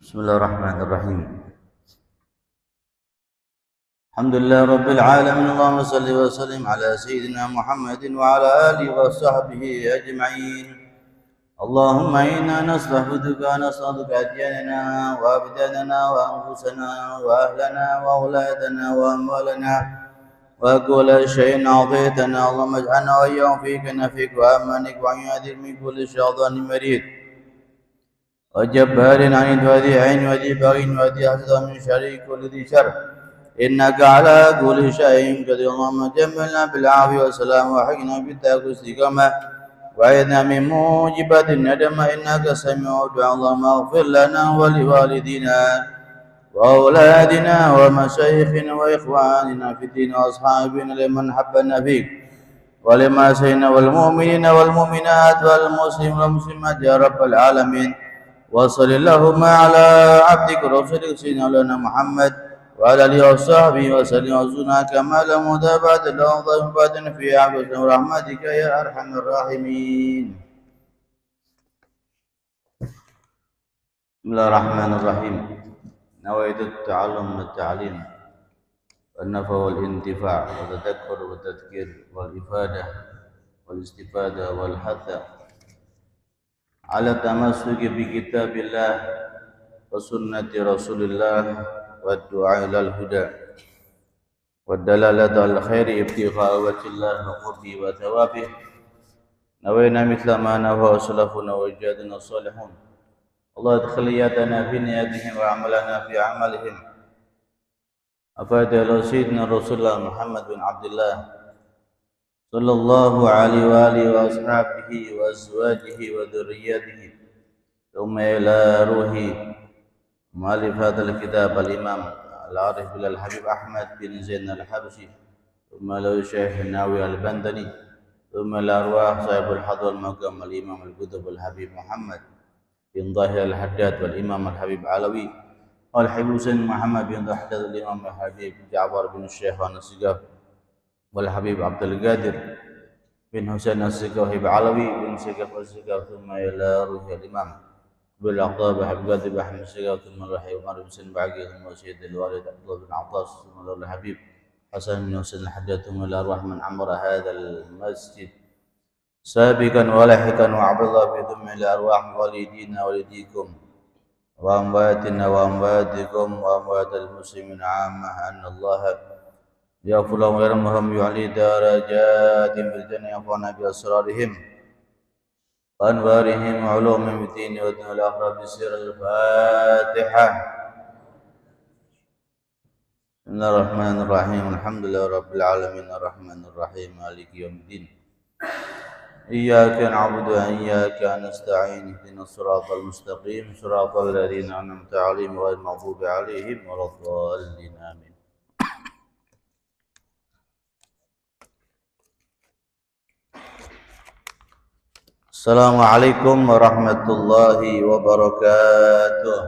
Bismillahirrahmanirrahim. Alhamdulillah rabbil alamin. Allahumma salli wa sallim ala sayyidina Muhammadin wa ala alihi wa sahbihi ajma'in. Allahumma inna nastaghfiruka nas'aluka adyanana wa abdanana wa anfusana wa ahlana wa auladana wa amwalana wa kulla shay'in a'taytana. Allahumma ij'alna wa iyyahum fi kanafik wa amanik wa yu'adhir min kulli syaitanin marid وجبار عنيد وذي عين وذي بغي وذي حسد من شر كل ذي شر إنك على كل شيء قدير. اللهم جملنا بالعافية والسلام وحقنا بالتقوى والاستقامة وعيذنا من موجبات الندم إنك سميع الدعاء. اللهم اغفر لنا ولوالدينا وأولادنا ومشايخنا وإخواننا في الدين وأصحابنا لمن حبنا فيك ولما سينا والمؤمنين والمؤمنات والمسلمين والمسلمات يا رب العالمين. وصل اللهم على عبدك ورسولك سيدنا مولانا محمد وعلى اله وصحبه وسلم وزنا كما لم بعد اللهم بعد في عبدك ورحمتك يا ارحم الراحمين. بسم الله الرحمن الرحيم. نويت التعلم والتعليم والنفع والانتفاع والتذكر والتذكير والافاده والاستفاده والحث على التمسك بكتاب الله وسنة رسول الله والدعاء إلى الهدى والدلالة على الخير ابتغاء وجه الله وقربه وثوابه. نوينا مثل ما نوى سلفنا وأجدادنا الصالحون. الله ادخل نياتنا في نياتهم وعملنا في عملهم. أفاد سيدنا رسول الله محمد بن عبد الله صلى الله عليه وآله وأصحابه وأزواجه وذرياته ثم إلى روح مؤلف هذا الكتاب الإمام العارف الحبيب أحمد بن زين الحبشي ثم له الشيخ الناوي البندني ثم إلى أرواح صاحب الحضر المقام الإمام الكتب الحبيب محمد بن ظاهر الحداد والإمام الحبيب علوي والحبيب حسين محمد بن الحداد الإمام الحبيب جعفر بن الشيخ النسيقاف والحبيب عبد القادر بن حسين السقاف علوي بن سقاف السقاف ثم إلى روح الإمام بالأقطاب حبيب قادر بن السقاف ثم الحبيب عمر بن سن بعقي ثم سيد الوالد عبد الله بن عطاس ثم الحبيب حسن بن حسين الحداد ثم إلى روح من عمر هذا المسجد سابقا ولاحقا وعبد الله بثم إلى أرواح والدينا والديكم وأمواتنا وأمواتكم وأموات المسلمين عامة أن الله يغفر لهم ويرحمهم ويعلي درجاتهم في الجنة ينفعنا بأسرارهم وأنوارهم وعلومهم في الدين والدنيا والآخرة بسر الفاتحة. بسم الله الرحمن الرحيم. الحمد لله رب العالمين الرحمن الرحيم مالك يوم الدين إياك نعبد وإياك نستعين اهدنا الصراط المستقيم صراط الذين أنعمت عليهم غير المغضوب عليهم ولا الضالين آمين. Assalamualaikum warahmatullahi wabarakatuh.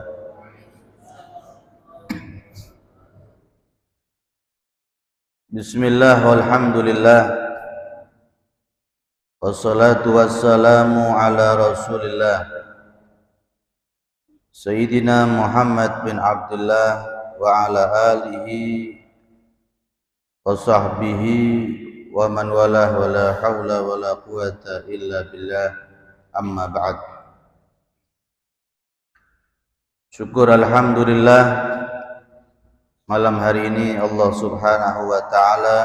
Bismillah walhamdulillah Wassalatu wassalamu ala Rasulillah Sayyidina Muhammad bin Abdullah wa ala alihi wa sahbihi wa man walah wa la hawla wa la quwata illa billah, amma ba'd. Syukur alhamdulillah, malam hari ini Allah subhanahu wa ta'ala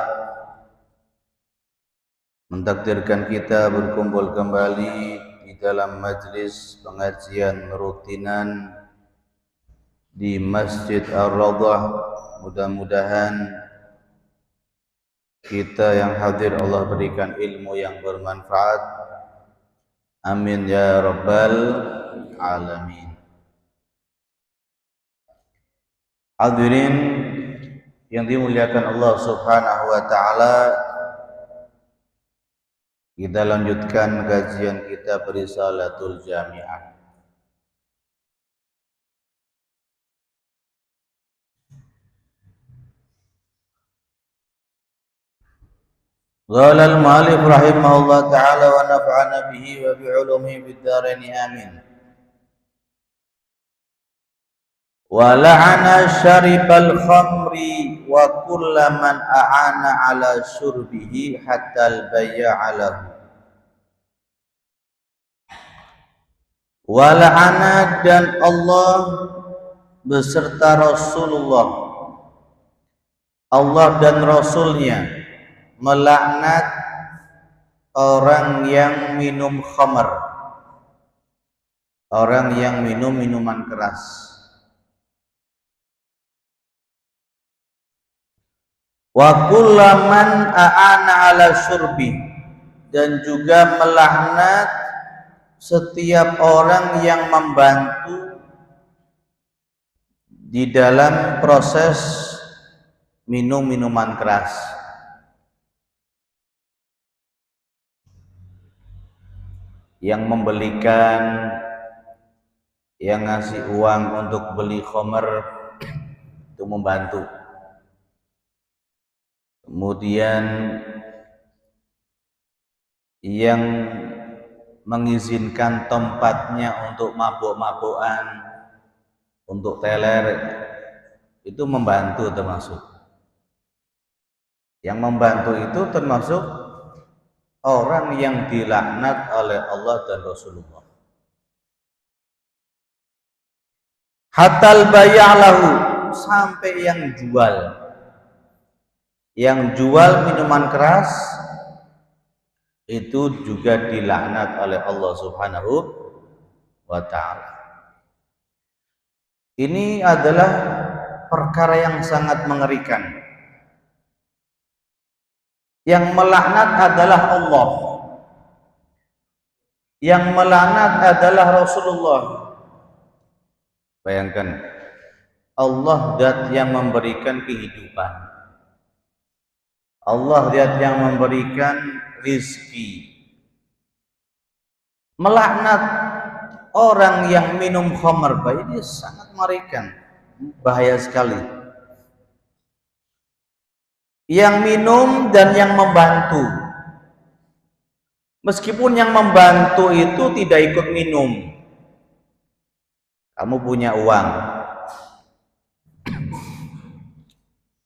mentakdirkan kita berkumpul kembali di dalam majlis pengajian rutinan di Masjid Ar-Raudhah. Mudah-mudahan kita yang hadir Allah berikan ilmu yang bermanfaat. Amin ya rabbal alamin. Hadirin yang dimuliakan Allah subhanahu wa ta'ala, kita lanjutkan kajian kita Risalatul Jami'ah. Qala al-mu'allif rahimahullah ta'ala wa nafa'ana bihi wa bi'ulumihi fid dharain amin. Wa la'ana syaribal khamri wa kullaman a'ana ala syurbihi hatta al-bay'a lahu. Wa la'ana, dan Allah beserta Rasulullah, Allah dan Rasulnya melaknat orang yang minum khamr, orang yang minum minuman keras. Wa kullaman a'ana ala syurbi, dan juga melaknat setiap orang yang membantu di dalam proses minum minuman keras. Yang membelikan, yang ngasih uang untuk beli khamr, itu membantu. Kemudian yang mengizinkan tempatnya untuk mabuk-mabukan, untuk teler, itu membantu termasuk. Yang membantu itu termasuk orang yang dilaknat oleh Allah dan Rasulullah. Hatal bay'alahu, sampai yang jual minuman keras itu juga dilaknat oleh Allah subhanahu wa ta'ala. Ini adalah perkara yang sangat mengerikan. Yang melaknat adalah Allah, yang melaknat adalah Rasulullah. Bayangkan, Allah zat yang memberikan kehidupan, Allah zat yang memberikan rizki, melaknat orang yang minum khamr. Ini sangat mengerikan, bahaya sekali. Yang minum dan yang membantu, meskipun yang membantu itu tidak ikut minum. Kamu punya uang,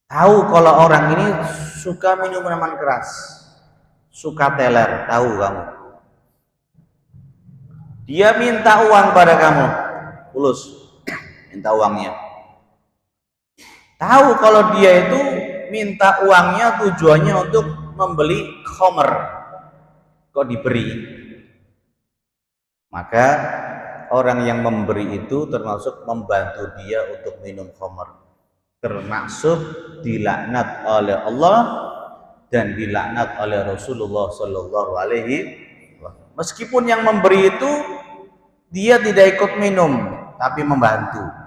tahu kalau orang ini suka minum minuman keras, suka teler, tahu kamu. Dia minta uang pada kamu, fulus, minta uangnya. Tahu kalau dia itu minta uangnya tujuannya untuk membeli khamr, kok diberi. Maka orang yang memberi itu termasuk membantu dia untuk minum khamr, termasuk dilaknat oleh Allah dan dilaknat oleh Rasulullah sallallahu alaihi wasallam. Meskipun yang memberi itu dia tidak ikut minum, tapi membantu.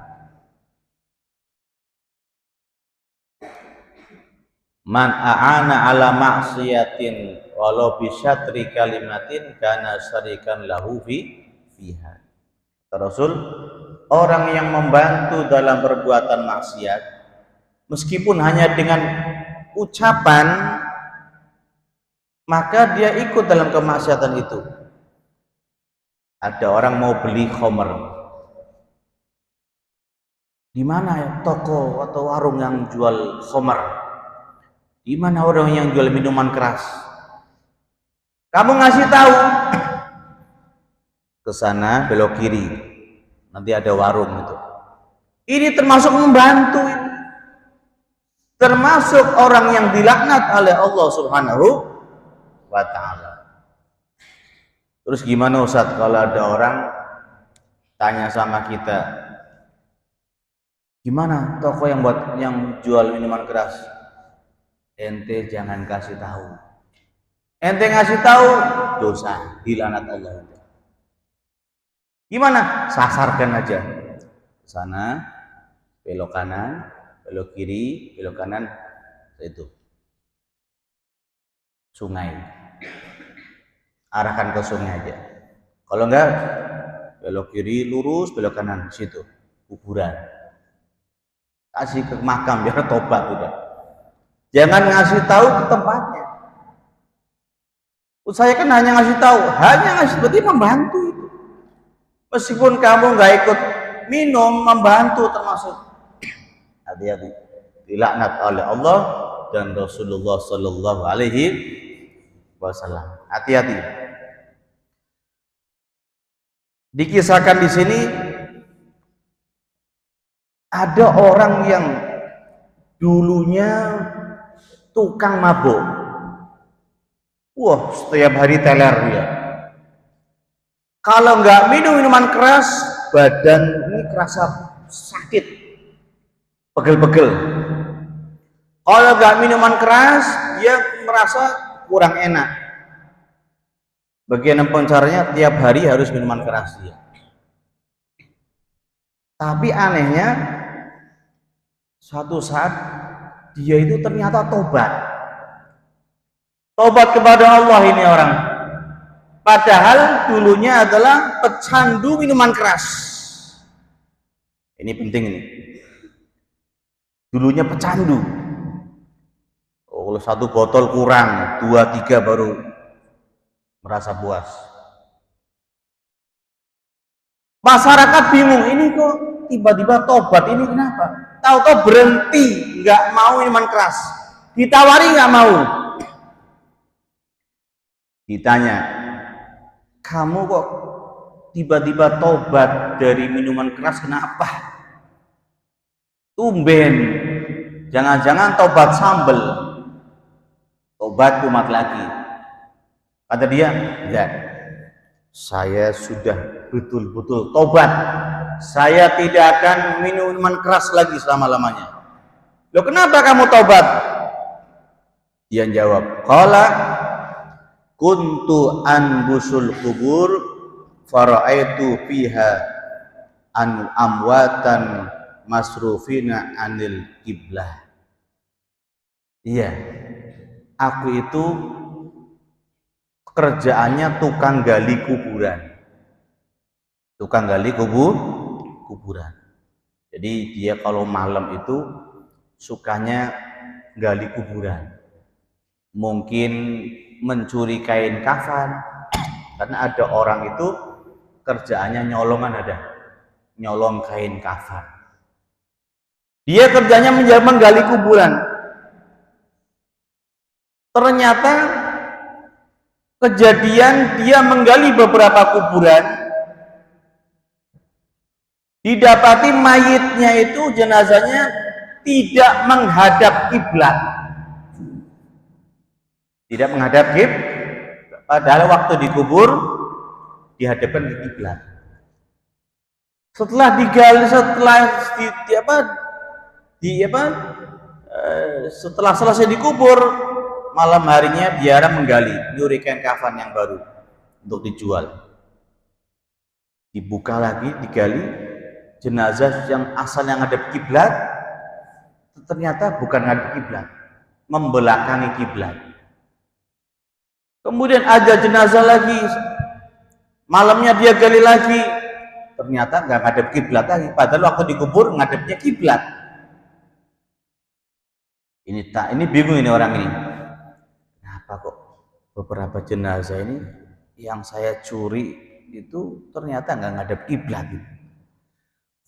Man a'ana ala maksiatin walau bisyatri kalimatin kana syarikan lahu fiha. Rasul, orang yang membantu dalam perbuatan maksiat meskipun hanya dengan ucapan, maka dia ikut dalam kemaksiatan itu. Ada orang mau beli khamr, di mana ya toko atau warung yang jual khamr? Di mana orang yang jual minuman keras? Kamu ngasih tahu, ke sana belok kiri, nanti ada warung itu. Ini termasuk membantu, termasuk orang yang dilaknat oleh Allah Subhanahu wa ta'ala. Terus gimana Ustaz kalau ada orang tanya sama kita, gimana toko yang jual minuman keras? Ente jangan kasih tahu. Ente ngasih tahu dosa, dilaknat Allah. Gimana? Sasarkan aja. Ke sana, belok kanan, belok kiri, belok kanan, itu sungai. Arahkan ke sungai aja. Kalau enggak, belok kiri lurus, belok kanan situ, kuburan. Kasih ke makam biar tobat udah. Jangan ngasih tahu ke tempatnya. Saya kan hanya ngasih tahu, berarti membantu itu. Meskipun kamu nggak ikut minum, membantu termasuk. Hati-hati, dilaknat oleh Allah dan Rasulullah Sallallahu Alaihi Wasallam. Hati-hati. Dikisahkan di sini ada orang yang dulunya tukang mabuk. Wah, setiap hari teler dia. Kalau nggak minum minuman keras, badan ini kerasa sakit, pegel-pegel. Kalau nggak minuman keras, dia merasa kurang enak. Bagian caranya tiap hari harus minuman keras dia. Tapi anehnya, suatu saat dia itu ternyata tobat kepada Allah ini orang. Padahal dulunya adalah pecandu minuman keras. Ini penting ini. Dulunya pecandu. Kalau satu botol kurang, 2-3 baru merasa puas. Masyarakat bingung, ini kok tiba-tiba tobat, ini kenapa? Tahu-tahu berhenti, nggak mau minuman keras. Ditawari nggak mau. Ditanya, kamu kok tiba-tiba tobat dari minuman keras, kenapa? Tumben, jangan-jangan tobat sambel, tobat kumat lagi. Kata dia, ya, saya sudah betul-betul tobat. Saya tidak akan minum minuman keras lagi selama-lamanya. Loh, kenapa kamu tobat? Dia jawab, qala kuntu anbusul kubur faraitu fiha an amwatan masrufina anil kiblah. Iya, aku itu kerjaannya tukang gali kuburan. Tukang gali kuburan. Jadi dia kalau malam itu sukanya gali kuburan. Mungkin mencuri kain kafan, karena ada orang itu kerjaannya nyolong kain kafan. Dia kerjanya menggali kuburan. Ternyata kejadian dia menggali beberapa kuburan, didapati mayitnya itu jenazahnya tidak menghadap kiblat. Tidak menghadap kiblat, padahal waktu dikubur dihadapkan ke kiblat. Setelah digali, setelah selesai dikubur, malam harinya biara menggali, nyuri kain kafan yang baru untuk dijual. Dibuka lagi, digali, jenazah yang asalnya ngadep kiblat ternyata bukan ngadep kiblat, membelakangi kiblat. Kemudian ada jenazah lagi, malamnya dia gali lagi, ternyata nggak ngadep kiblat lagi, padahal waktu dikubur ngadepnya kiblat. Ini bingung ini orang ini. Kenapa kok beberapa jenazah ini yang saya curi itu ternyata nggak ngadep kiblat.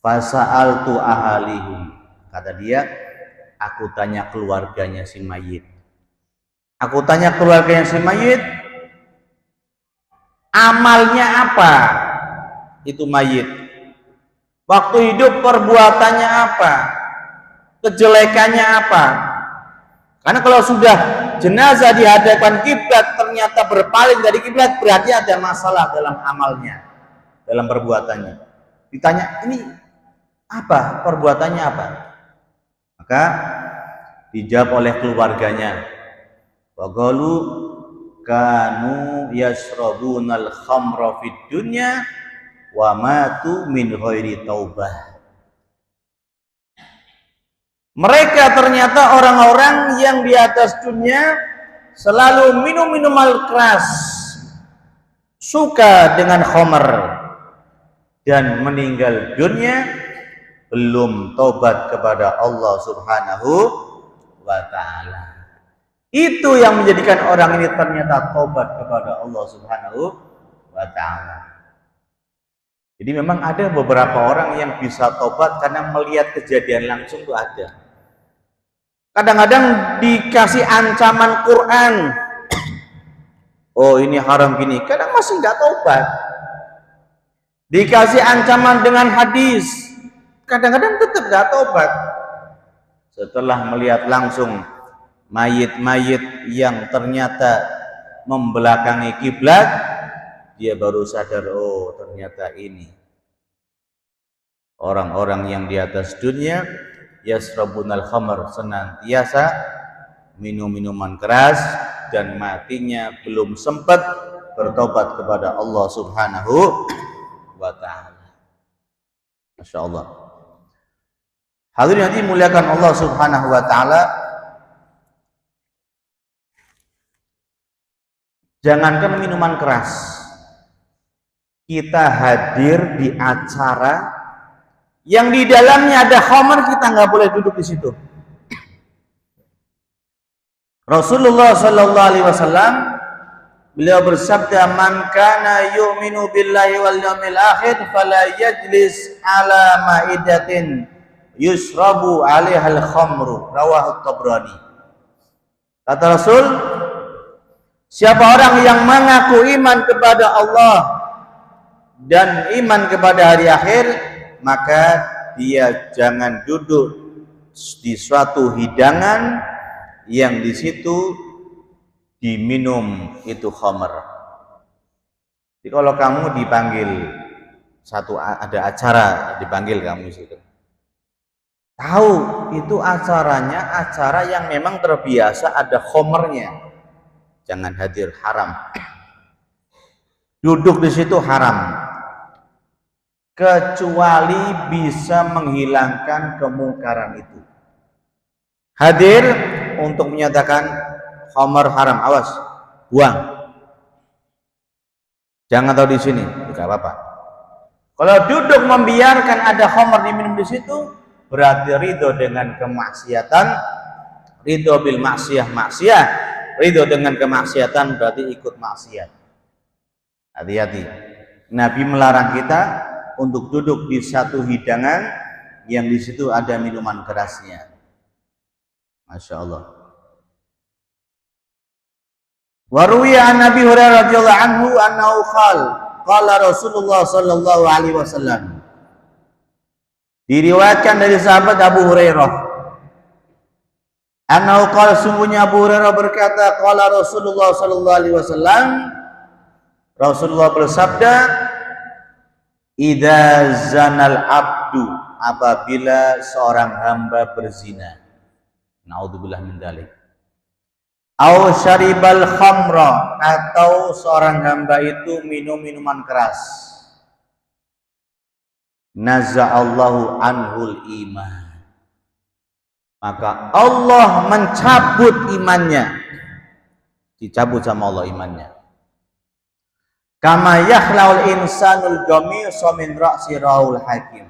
Fasa'altu ahalihum, kata dia, aku tanya keluarganya si mayit. Aku tanya keluarganya si mayit, amalnya apa itu mayit? Waktu hidup perbuatannya apa? Kejelekannya apa? Karena kalau sudah jenazah dihadapkan kiblat ternyata berpaling dari kiblat, berarti ada masalah dalam amalnya, dalam perbuatannya. Ditanya, ini apa? Perbuatannya apa? Maka dijawab oleh keluarganya, wa qalu kanu yasrabunal khamra fid dunya wa matu min ghairi taubah. Mereka ternyata orang-orang yang di atas dunia selalu minum minuman keras, suka dengan khamr, dan meninggal dunia belum tobat kepada Allah Subhanahu wa ta'ala. Itu yang menjadikan orang ini ternyata tobat kepada Allah Subhanahu wa ta'ala. Jadi memang ada beberapa orang yang bisa tobat karena melihat kejadian langsung, itu ada. Kadang-kadang dikasih ancaman Quran, oh ini haram gini, kadang masih nggak tobat. Dikasih ancaman dengan hadis, kadang-kadang tetap nggak tobat. Setelah melihat langsung mayit-mayit yang ternyata membelakangi kiblat, dia baru sadar, oh ternyata ini orang-orang yang di atas dunia yasrabunal khamr, senantiasa minum minuman keras dan matinya belum sempat bertobat kepada Allah Subhanahu wa ta'ala. Masya Allah. Hadirin yang dimuliakan Allah Subhanahu wa ta'ala, jangankan minuman keras, kita hadir di acara yang di dalamnya ada khamr, kita nggak boleh duduk di situ. Rasulullah Sallallahu Alaihi Wasallam beliau bersabda, man kana yu'minu billahi wal yawmil akhir fala yajlis ala ma'idatin yusrabu 'alaiha al-khamru, rawahu Tabrani. Kata Rasul, siapa orang yang mengaku iman kepada Allah dan iman kepada hari akhir, maka dia jangan duduk di suatu hidangan yang di situ diminum itu khamr. Jadi kalau kamu dipanggil ada acara, dipanggil kamu situ, tahu itu acaranya acara yang memang terbiasa ada khamrnya, jangan hadir, haram. Duduk di situ haram, kecuali bisa menghilangkan kemungkaran itu. Hadir untuk menyatakan khamr haram, awas, buang. Jangan tahu di sini, tidak apa-apa. Kalau duduk membiarkan ada khamr diminum di situ, berarti ridho dengan kemaksiatan, ridho bil maksiyah maksiyah, ridho dengan kemaksiatan berarti ikut maksiat. Hati-hati. Nabi melarang kita untuk duduk di satu hidangan yang di situ ada minuman kerasnya. Masya Allah. Waruwiya an Nabi Hurairah radhiyallahu anhu annahu qala Rasulullah sallallahu alaihi wasallam. Diriwayatkan dari sahabat Abu Hurairah, annahu qala, sungguhnya Abu Hurairah berkata, qala Rasulullah sallallahu alaihi wasallam, Rasulullah bersabda, idza zanal abdu, apabila seorang hamba berzina, naudzubillah min dzalik, au syaribal khamra, atau seorang hamba itu minum minuman keras, naza'allahu anhul iman, maka Allah mencabut imannya, dicabut sama Allah imannya. Kama yahlaul insanul ghamisa min ra'si raul hakim,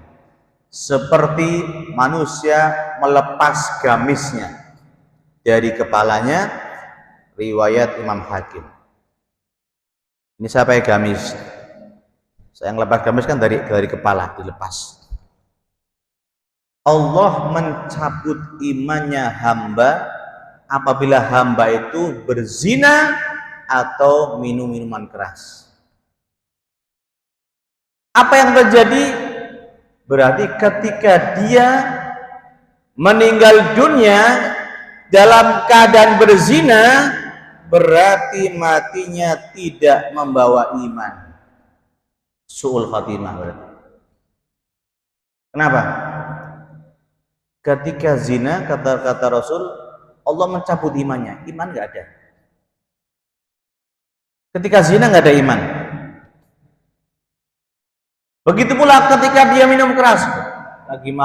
seperti manusia melepas gamisnya dari kepalanya, riwayat Imam Hakim. Ini saya pakai gamis. Saya ngelepas gamis kan dari kepala dilepas. Allah mencabut imannya hamba apabila hamba itu berzina atau minum minuman keras. Apa yang terjadi? Berarti ketika dia meninggal dunia dalam keadaan berzina, berarti matinya tidak membawa iman. Su'ul khatimah berarti. Kenapa? Ketika zina, kata Rasul, Allah mencabut imannya. Iman nggak ada. Ketika zina nggak ada iman. Begitu pula ketika dia minum keras, lagi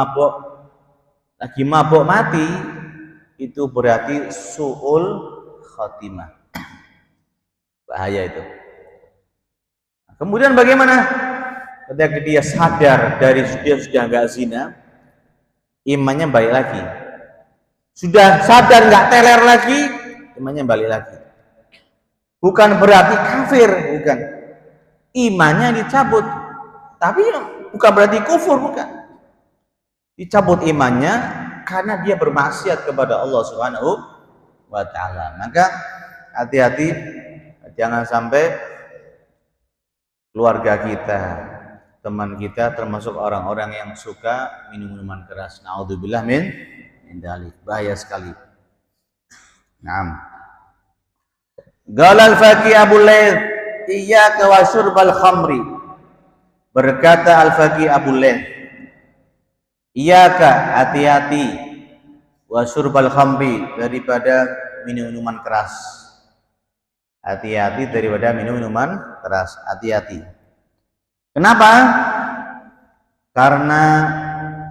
mabok mati, itu berarti su'ul khatimah. Bahaya itu. Kemudian bagaimana? Ketika dia sadar dari dia sudah nggak zina, imannya balik lagi. Sudah sadar nggak teler lagi, imannya balik lagi. Bukan berarti kafir, bukan. Imannya dicabut, tapi bukan berarti kufur, bukan. Dicabut imannya karena dia bermaksiat kepada Allah Subhanahu wa Ta'ala. Maka hati-hati, jangan sampai keluarga kita, teman kita termasuk orang-orang yang suka minum minuman keras. Naudzubillah min dzalik. Bahaya sekali. Naam. Qala al-Faqih Abu Layth, iyyaka wa syurbal khamri. Berkata al-Faqih Abu Layth, iyyaka, hati-hati, wa syurbal khamri, daripada minum minuman keras. Hati-hati daripada minum minuman keras. Hati-hati. Kenapa? Karena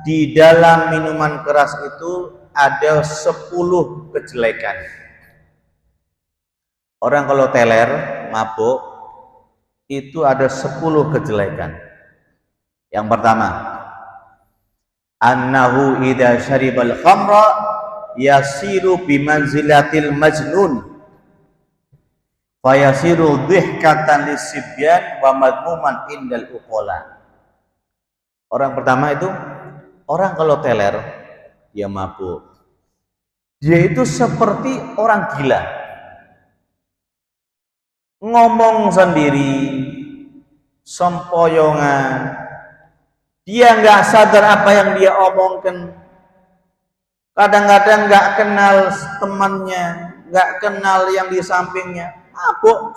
di dalam minuman keras itu ada 10 kejelekan. Orang kalau teler, mabuk, itu ada 10 kejelekan. Yang pertama, annahu idza syaribal khamra yasiru bimanzilatil majnun fayasiru dhihkatan lisibyan wa madmuman indal uqala. Orang pertama itu, orang kalau teler, dia mabuk, dia itu seperti orang gila, ngomong sendiri, sempoyongan, dia nggak sadar apa yang dia omongkan. Kadang-kadang nggak kenal temannya, nggak kenal yang di sampingnya, mabuk,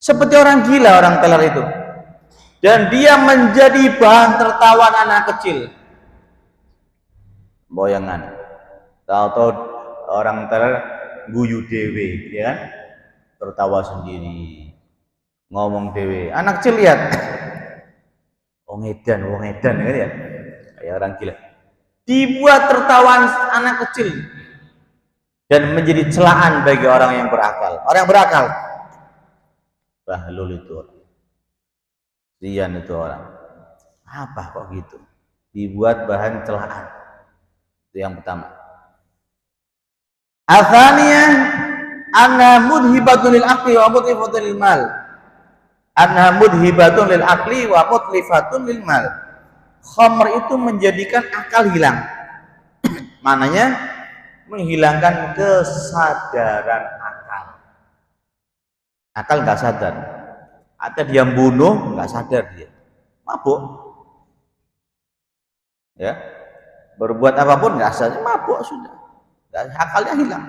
seperti orang gila orang teler itu. Dan dia menjadi bahan tertawaan anak kecil. Boyangan. Tahu-tahu orang teler guyu dewe, ya kan? Tertawa sendiri, ngomong dewe. Anak kecil lihat, wong edan kan ya, kayak orang gila. Dibuat tertawaan anak kecil dan menjadi celaan bagi orang yang berakal. Orang yang berakal, bahlul itu orang, Rian itu orang. Apa kok gitu? Dibuat bahan celaan. Itu yang pertama. Atsaniyah anna mudhibatun lil aqli wa mutlifatun lil mal. Anna mudhibatun lil aqli wa mutlifatun lil mal. Khamr itu menjadikan akal hilang. Mananya menghilangkan kesadaran akal. Akal nggak sadar. Ada dia bunuh, nggak sadar dia, mabuk. Ya, berbuat apapun nggak sadar, mabuk sudah. Dan akalnya hilang.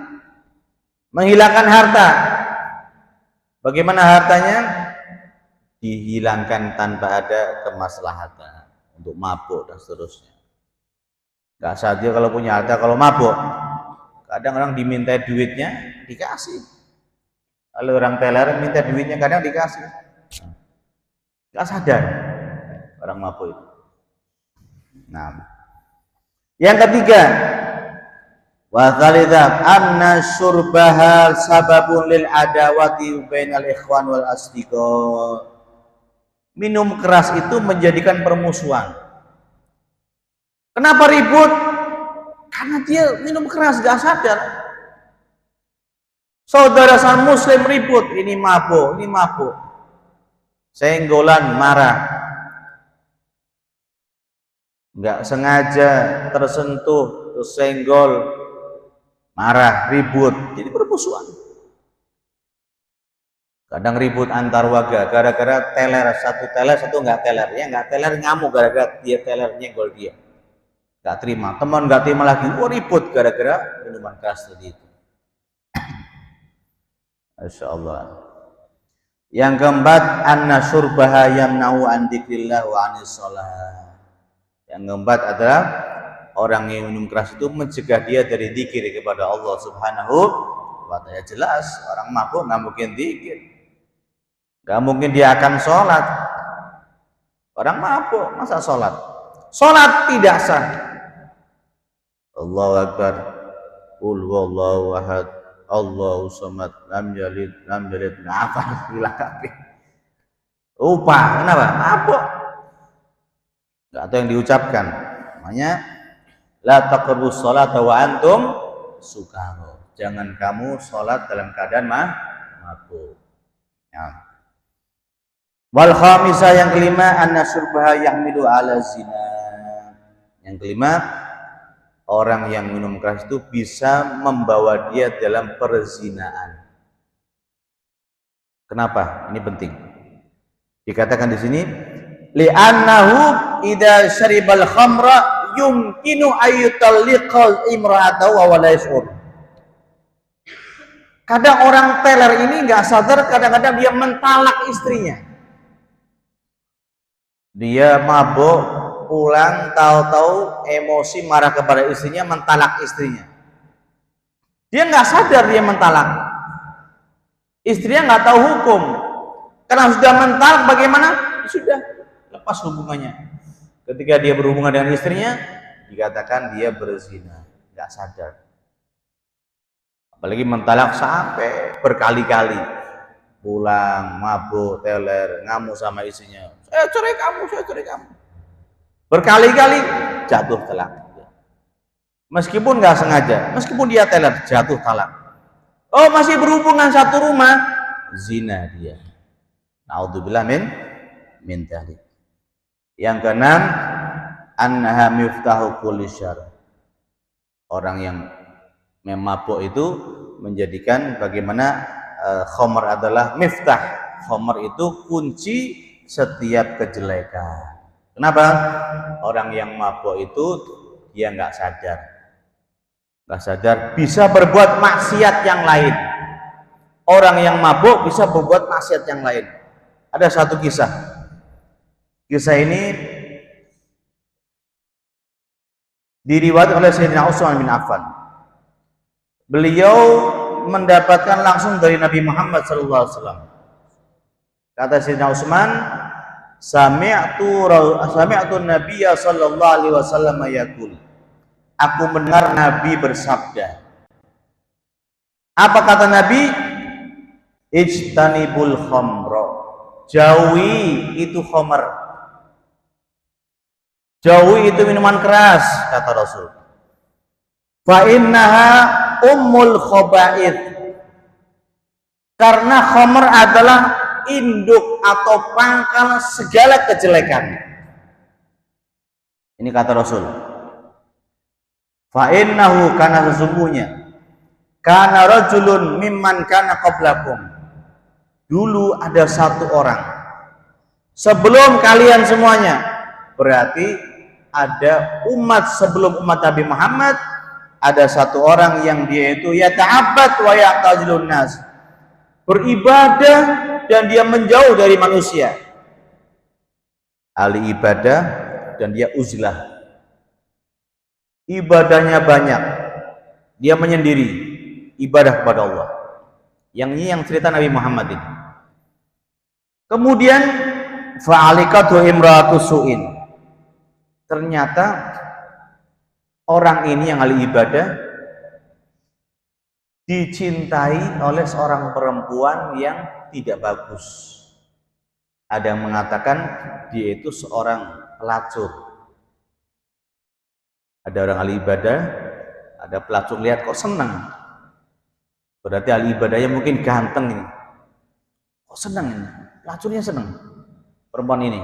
Menghilangkan harta. Bagaimana hartanya? Dihilangkan tanpa ada kemaslahatan untuk mabuk dan seterusnya. Nggak sadar kalau punya harta, kalau mabuk. Kadang orang diminta duitnya dikasih. Kalau orang teler minta duitnya kadang dikasih. Nggak sadar orang mabuk itu. Nah, yang ketiga, wa tsalitsah anna syurbaha sababun lil adawati bainal ikhwan wal asdiqa. Minum keras itu menjadikan permusuhan. Kenapa ribut? Karena dia minum keras, gak sadar. Saudara sama muslim ribut, ini mabuk, senggolan, marah, nggak sengaja tersentuh, terus senggol, marah, ribut, jadi permusuhan. Kadang ribut antar warga gara-gara teler, satu nggak teler, ya nggak teler ngamuk gara-gara dia teler nyenggol dia, nggak terima, teman nggak terima lagi, ribut gara-gara minuman keras tadi itu. Masya Allah. Yang keempat, anna syurbaha yamna'u an dzikrillah wa anis shalah. Yang keempat adalah orang yang minum keras itu mencegah dia dari zikir kepada Allah Subhanahu wa ta'ala. Jelas orang mabuk nggak mungkin zikir, nggak mungkin dia akan sholat. Orang mabuk masa sholat? Sholat tidak sah. Allahu Akbar, qul huwallahu ahad, Allahu samad, lam yalid nafas bila kabeh. Lupa, kenapa? Mabuk. Enggak tahu yang diucapkan. Namanya la taqrabus sholata wa antum sukara. Jangan kamu sholat dalam keadaan mabuk. Ya. Wal khamisah, yang kelima, anna syurbaha yahmilu ala zina. Yang kelima, orang yang minum keras itu bisa membawa dia dalam perzinaan. Kenapa? Ini penting. Dikatakan di sini, li'annahu idza syaribal khamra yumkinu ayyutalliqal imra'atahu wa la yash'ur. Kadang orang teler ini nggak sadar, kadang-kadang dia mentalak istrinya. Dia mabuk, pulang, tahu-tahu emosi, marah kepada istrinya, mentalak istrinya. Dia nggak sadar dia mentalak. Istrinya nggak tahu hukum. Karena sudah mentalak, bagaimana? Sudah lepas hubungannya. Ketika dia berhubungan dengan istrinya, dikatakan dia berzina, nggak sadar. Apalagi mentalak sampai berkali-kali. Pulang, mabuk, teler, ngamuk sama istrinya. Saya cerai kamu. Berkali-kali jatuh talak. Meskipun nggak sengaja, meskipun dia teler, jatuh talak. Oh, masih berhubungan satu rumah, zina dia. Naudzubillah min dzalik. Yang keenam, annaha miftahu kulli syarr. Orang yang memabuk itu menjadikan bagaimana khamr adalah miftah. Khamr itu kunci setiap kejelekan. Kenapa? Orang yang mabuk itu dia nggak sadar bisa berbuat maksiat yang lain. Orang yang mabuk bisa berbuat maksiat yang lain. Ada satu kisah. Kisah ini diriwayatkan oleh Sayyidina Utsman bin Affan. Beliau mendapatkan langsung dari Nabi Muhammad SAW. Kata Sayyidina Utsman, Sami'tu Nabiyya sallallahu alaihi wasallam yaqul. Aku mendengar Nabi bersabda. Apa kata Nabi? Ijtanibul khamra. Jauhi itu khamr. Jauhi itu minuman keras, kata Rasul. Fa innaha ummul khaba'ith. Karena khamr adalah induk atau pangkal segala kejelekan. Ini kata Rasul. Fa innahu, karena sesungguhnya, kana rajulun mimman kana qablakum. Dulu ada satu orang sebelum kalian semuanya. Berarti ada umat sebelum umat Nabi Muhammad, ada satu orang yang dia itu yata'abbad wa ya'tazilun nas. Beribadah dan dia menjauh dari manusia. Ahli ibadah dan dia uzlah. Ibadahnya banyak, dia menyendiri ibadah kepada Allah. Yang ini yang cerita Nabi Muhammad ini. Kemudian fa'alikatu imra'atu su'in. Ternyata orang ini yang ahli ibadah dicintai oleh seorang perempuan yang tidak bagus. Ada yang mengatakan dia itu seorang pelacur. Ada orang ahli ibadah, ada pelacur, lihat kok senang. Berarti ahli ibadahnya mungkin ganteng ini. Kok senang ini? Pelacurnya senang perempuan ini.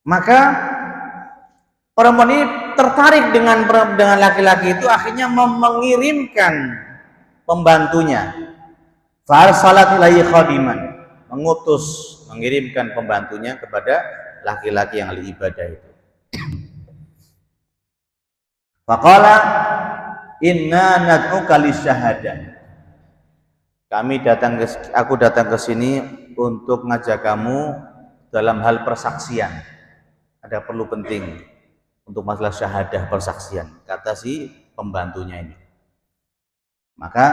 Maka perempuan ini tertarik dengan laki-laki itu, akhirnya mengirimkan pembantunya. Farsalat ilaihi khadiman, mengirimkan pembantunya kepada laki-laki yang ahli ibadah itu. Faqala inna nad'uka lisyahadah. Aku datang ke sini untuk ngajak kamu dalam hal persaksian. Ada perlu penting untuk masalah syahadah, persaksian, kata si pembantunya ini. Maka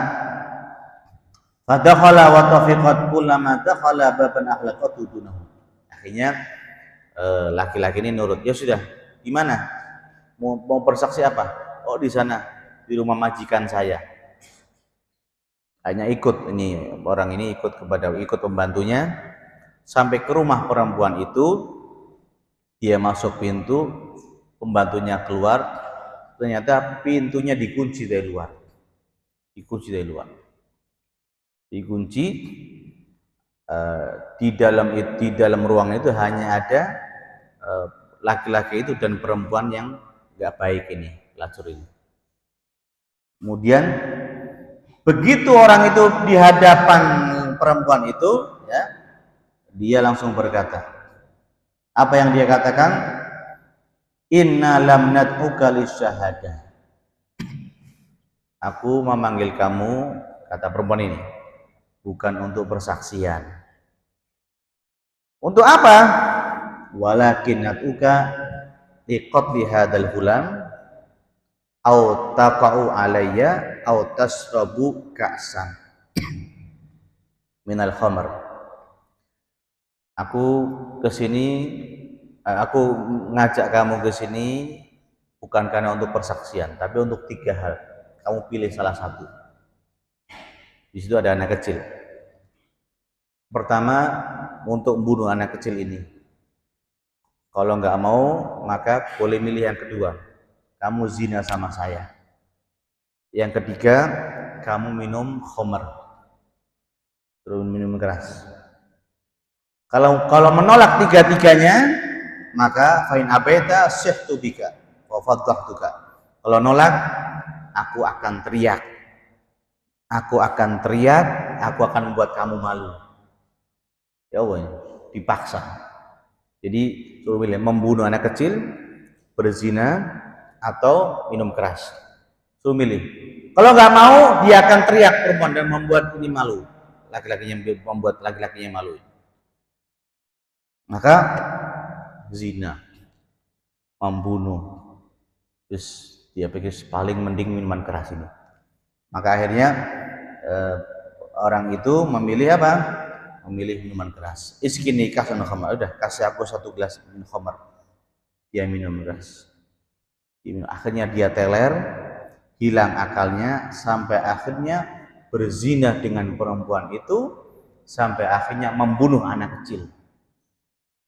fadakhala wa tafiqat kullama dakhala baban akhlaqatu dunahu. Akhirnya laki-laki ini nurut. Ya sudah, di mana? Mau bersaksi apa? Oh, di sana, di rumah majikan saya. Hanya ikut orang ini ikut pembantunya sampai ke rumah perempuan itu. Dia masuk pintu, pembantunya keluar, ternyata pintunya dikunci dari luar. Dikunci. Di dalam ruangan itu hanya ada laki-laki itu dan perempuan yang nggak baik ini, pelacur ini. Kemudian begitu orang itu di hadapan perempuan itu, ya, dia langsung berkata, apa yang dia katakan? Inna lam nad'uka lisyahadah. Aku memanggil kamu, kata perempuan ini, bukan untuk persaksian. Untuk apa? Walakin nad'uka liqatli hadzal gulam au taqa'u alayya au tasrabu ka'san minal khamr. Aku ngajak kamu ke sini bukan karena untuk persaksian, tapi untuk 3 hal. Kamu pilih salah satu. Di situ ada anak kecil. Pertama, untuk membunuh anak kecil ini. Kalau nggak mau, maka boleh milih yang kedua. Kamu zina sama saya. Yang ketiga, kamu minum khamr, terus minum keras. Kalau menolak 3-tiganya, maka fa'in abaita syahtu bika wa faddahtuka. Kalau nolak, aku akan teriak. Aku akan membuat kamu malu. Ya Allah, dipaksa. Jadi suruh pilih membunuh anak kecil, berzina, atau minum keras. Suruh milih. Kalau nggak mau, dia akan teriak perempuan dan membuat ini malu. Membuat laki-lakinya malu. Maka zina, membunuh. Terus dia pikir paling mending minuman keras ini. Maka akhirnya orang itu memilih apa? Memilih minuman keras. Iskini kasan khamar. Udah, kasih aku 1 gelas minum khamar. Dia minum keras. Akhirnya dia teler, hilang akalnya, sampai akhirnya berzina dengan perempuan itu, sampai akhirnya membunuh anak kecil.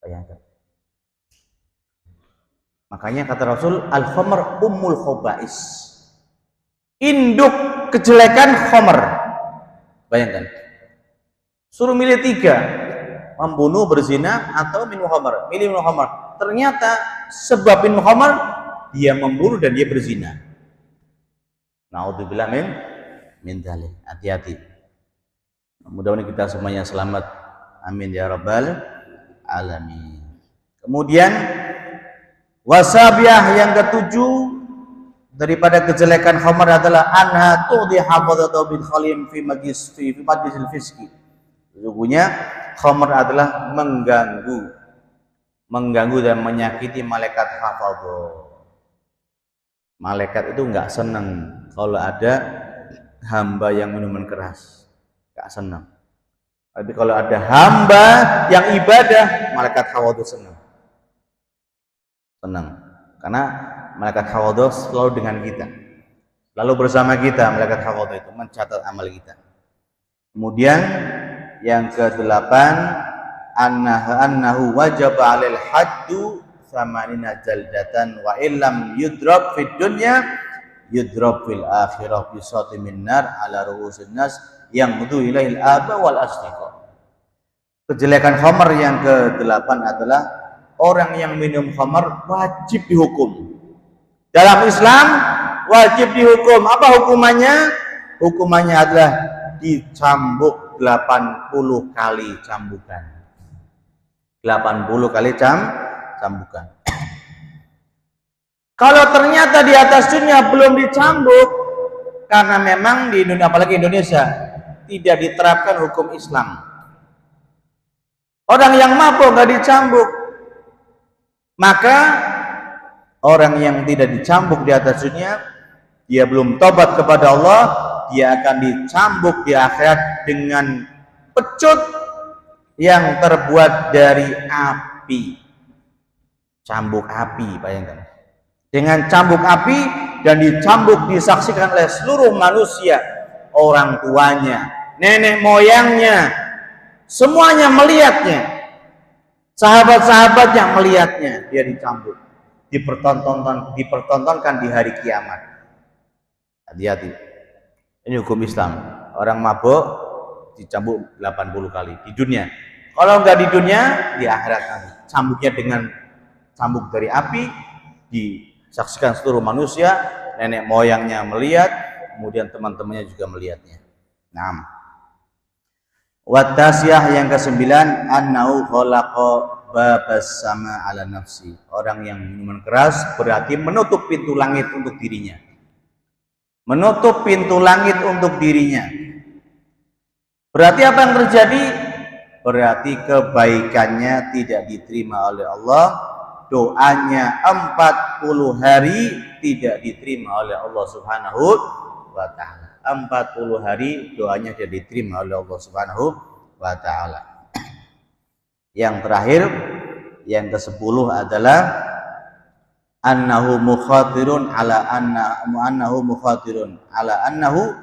Bayangkan. Makanya kata Rasul, al-khamr ummul khobais. Induk kejelekan khamr. Bayangkan. Suruh milih 3, membunuh, berzina, atau minum khamr. Milih minum khamr. Ternyata sebab minum khamr, dia membunuh dan dia berzina. Na'udzubillah min dzalik. Hati-hati. Mudah-mudahan kita semuanya selamat. Amin ya rabbal alamin. Kemudian wasabiah yang ke-7 daripada kejelekan khamar adalah anha tu'di hafadzatu bil khalim fi majlisil fiski. Sesungguhnya khamar adalah mengganggu dan menyakiti malaikat hafadzah. Malaikat itu nggak senang kalau ada hamba yang minuman keras, nggak senang. Tapi kalau ada hamba yang ibadah, malaikat hafadzah senang. Karena malaikat hafadzah selalu dengan kita, lalu bersama kita. Malaikat hafadzah itu mencatat amal kita. Kemudian yang ke-8, annahu wajib 'alal haddu 80 jaldatan wa illam yudrab fid dunya yudrab fil akhirah bisati min nar ala ru'usin nas yang mudu ilaihil aba wal asdiqa. Kejelekan khamar yang ke-8 adalah orang yang minum khamar wajib dihukum. Dalam Islam wajib dihukum. Apa hukumannya? Hukumannya adalah dicambuk 80 kali cambukan. 80 kali cambukan. Kalau ternyata di atas dunia belum dicambuk, karena memang di Indonesia, apalagi Indonesia, tidak diterapkan hukum Islam. Orang yang mabuk nggak dicambuk, maka orang yang tidak dicambuk di atas dunia, dia belum tobat kepada Allah, dia akan dicambuk di akhirat dengan pecut yang terbuat dari api. Cambuk api, bayangkan. Dengan cambuk api dan dicambuk disaksikan oleh seluruh manusia, orang tuanya, nenek moyangnya, semuanya melihatnya. Sahabat-sahabatnya melihatnya, dia dicambuk, dipertontonkan di hari kiamat. Hati-hati. Ini hukum Islam. Orang mabuk dicambuk 80 kali di dunia. Kalau enggak di dunia, di akhirat nanti. Cambuknya dengan cambuk dari api, disaksikan seluruh manusia, nenek moyangnya melihat, kemudian teman-temannya juga melihatnya. Nah, Watasiyah yang ke-9, annahu khalaqa babas sama ala nafsi. Orang yang minuman keras berarti menutup pintu langit untuk dirinya. Menutup pintu langit untuk dirinya. Berarti apa yang terjadi? Berarti kebaikannya tidak diterima oleh Allah. Doanya 40 hari tidak diterima oleh Allah Subhanahu wa ta'ala. 40 hari doanya tidak diterima oleh Allah Subhanahu wa ta'ala. Yang terakhir, yang ke-10 adalah annahu mukhatirun ala annahu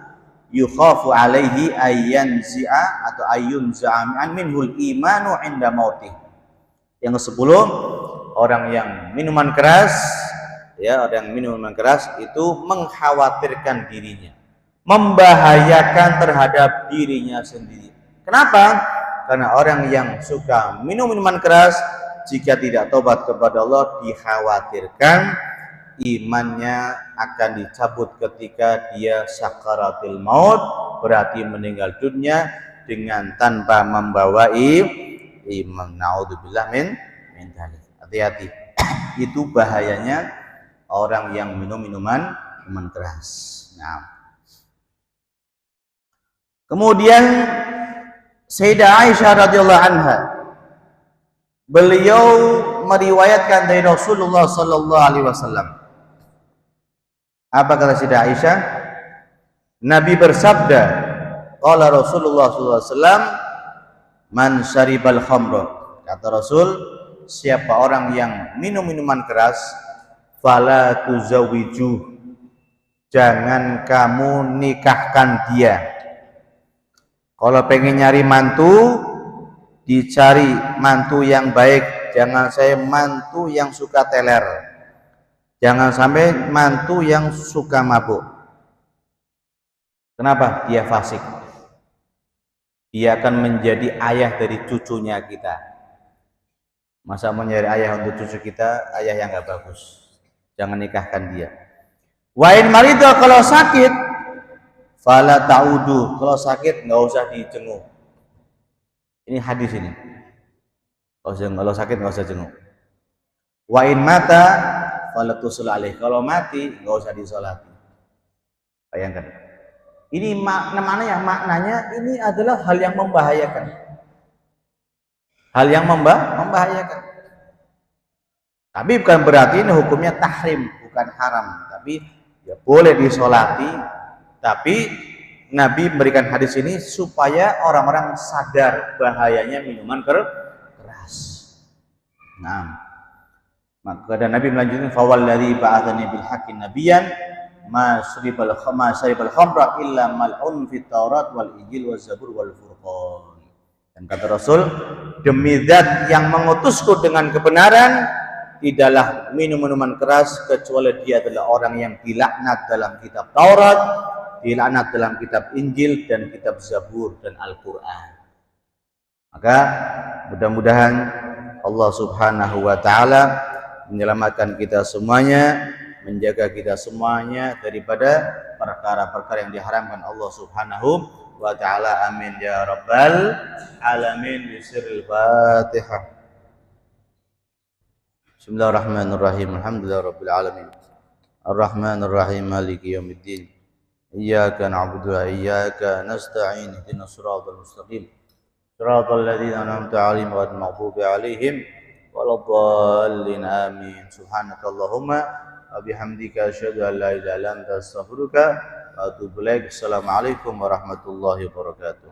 yukhafu alaihi ayyanzi'a atau ayyunza'a minhul imanu inda mautih. Yang ke-10, orang yang minuman keras, ya, orang yang minuman keras itu mengkhawatirkan dirinya, membahayakan terhadap dirinya sendiri. Kenapa? Karena orang yang suka minum minuman keras, jika tidak tobat kepada Allah, dikhawatirkan imannya akan dicabut ketika dia sakaratul maut, berarti meninggal dunia dengan tanpa membawa iman. Naudzubillah min dzalik. Hati-hati. Itu bahayanya orang yang minum minuman keras. Nah, kemudian Sayyidah Aisyah radhiyallahu anha, beliau meriwayatkan dari Rasulullah sallallahu alaihi wasallam. Apa kata Sayyidah Aisyah? Nabi bersabda, qala Rasulullah sallallahu alaihi wasallam, man syaribal khamra. Kata Rasul, siapa orang yang minum minuman keras, fala tuzawwiju, jangan kamu nikahkan dia. Kalau pengen nyari mantu, dicari mantu yang baik. Jangan saya mantu yang suka teler. Jangan sampai mantu yang suka mabuk. Kenapa? Dia fasik. Dia akan menjadi ayah dari cucunya kita. Masa mau nyari ayah untuk cucu kita, ayah yang gak bagus. Jangan nikahkan dia. Wa in marido, kalau sakit, fala ta'udu, kalau sakit nggak usah dijenguk. Ini hadis ini. Kalau sakit nggak usah jenguk. Wa in mata fala tusul alaih, kalau mati nggak usah disolati. Bayangkan. Ini maknanya ini adalah hal yang membahayakan. Hal yang membahayakan. Tapi bukan berarti ini hukumnya tahrim, bukan haram. Tapi ya boleh disolati. Tapi Nabi memberikan hadis ini supaya orang-orang sadar bahayanya minuman keras. Nah, maka dan Nabi melanjutkan, fawalladzi ba'atsani bil haqqi nabiyyan ma syaribal khamra illa mal'un fit Taurat wal Injil waz Zabur wal Furqan. Dan kata Rasul, demi zat yang mengutusku dengan kebenaran, tidaklah minum minuman keras kecuali dia adalah orang yang dilaknat dalam kitab Taurat, dilaknat dalam kitab Injil dan kitab Zabur dan Al-Quran. Maka mudah-mudahan Allah Subhanahu wa Ta'ala menyelamatkan kita semuanya, menjaga kita semuanya daripada perkara-perkara yang diharamkan Allah Subhanahu wa Ta'ala. Amin ya rabbal alamin. Bisiril Fatihah. Bismillahirrahmanirrahim. Alhamdulillahirabbil alamin. Arrahmanirrahim. Maliki yaumiddin. Iyyaka na'budu wa iyyaka nasta'in. Ihdinas siratal mustaqim. Siratal ladzina an'amta 'alaihim ghairil maghdubi 'alaihim waladdallin. Amin. Subhanakallahumma wa bihamdika asyhadu an la ilaha illa anta astaghfiruka wa atubu ilaik. Assalamualaikum warahmatullahi wabarakatuh.